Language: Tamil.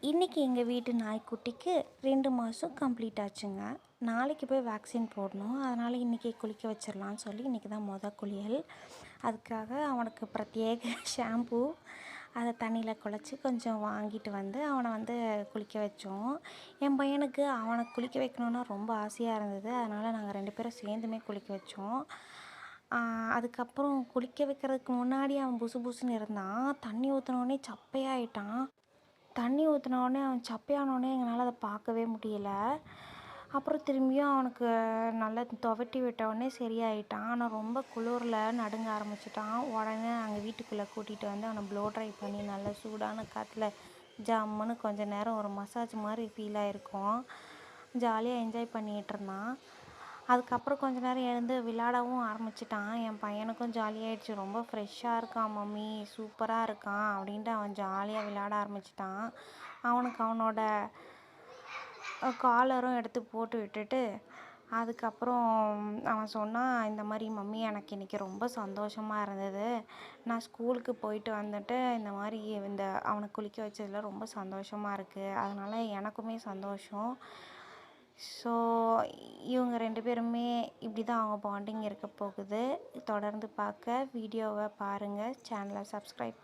இன்றைக்கி எங்கள் வீட்டு நாய்க்குட்டிக்கு 2 மாதம் கம்ப்ளீட் ஆச்சுங்க. நாளைக்கு போய் வேக்சின் போடணும். அதனால் இன்றைக்கி குளிக்க வச்சிடலான்னு சொல்லி இன்றைக்கி தான் குளியல். அதுக்காக அவனுக்கு பிரத்யேக ஷாம்பூ அதை தண்ணியில் குழச்சி கொஞ்சம் வாங்கிட்டு வந்து அவனை குளிக்க வச்சோம். என் பையனுக்கு அவனை குளிக்க வைக்கணுன்னா ரொம்ப ஆசையாக இருந்தது. அதனால் நாங்கள் 2 பேரும் சேர்ந்துமே குளிக்க வச்சோம். அதுக்கப்புறம் குளிக்க வைக்கிறதுக்கு முன்னாடி அவன் புசு புசுன்னு இருந்தான். தண்ணி ஊற்றினோடனே சப்பையாயிட்டான். தண்ணி ஊற்றினோடனே அவன் சப்பையானோடனே எங்களால் அதை பார்க்கவே முடியல. அப்புறம் திரும்பியும் அவனுக்கு நல்லா துவட்டி விட்டவுடனே சரியாயிட்டான். ஆனால் ரொம்ப குளிரில் நடுங்க ஆரம்பிச்சிட்டான். உடனே நாங்கள் வீட்டுக்குள்ளே கூட்டிகிட்டு வந்து அவனை ப்ளோ ட்ரை பண்ணி நல்லா சூடான காற்றுல ஜம்முன்னு கொஞ்சம் நேரம் ஒரு மசாஜ் மாதிரி ஃபீல் ஆகிருக்கும். ஜாலியாக என்ஜாய் பண்ணிகிட்டு இருந்தான். அதுக்கப்புறம் கொஞ்ச நேரம் எழுந்து விளையாடவும் ஆரம்பிச்சிட்டான். என் பையனுக்கும் ஜாலியாகிடுச்சு. ரொம்ப ஃப்ரெஷ்ஷாக இருக்கான் மம்மி, சூப்பராக இருக்கான் அப்படின்ட்டு அவன் ஜாலியாக விளையாட ஆரம்பிச்சிட்டான். அவனுக்கு அவனோட காலரும் எடுத்து போட்டு விட்டுட்டு அதுக்கப்புறம் அவன் சொன்னான், இந்த மாதிரி மம்மி எனக்கு இன்றைக்கி ரொம்ப சந்தோஷமாக இருந்தது. நான் ஸ்கூலுக்கு போயிட்டு வந்துட்டு இந்த மாதிரி அவனை குளிக்க வச்சதில் ரொம்ப சந்தோஷமாக இருக்குது. அதனால் எனக்குமே சந்தோஷம். ஸோ இவங்க 2 பேருமே இப்படி தான் அவங்க பாண்டிங் இருக்க போகுது. தொடர்ந்து பார்க்க வீடியோவை பாருங்கள். சேனலை சப்ஸ்கிரைப்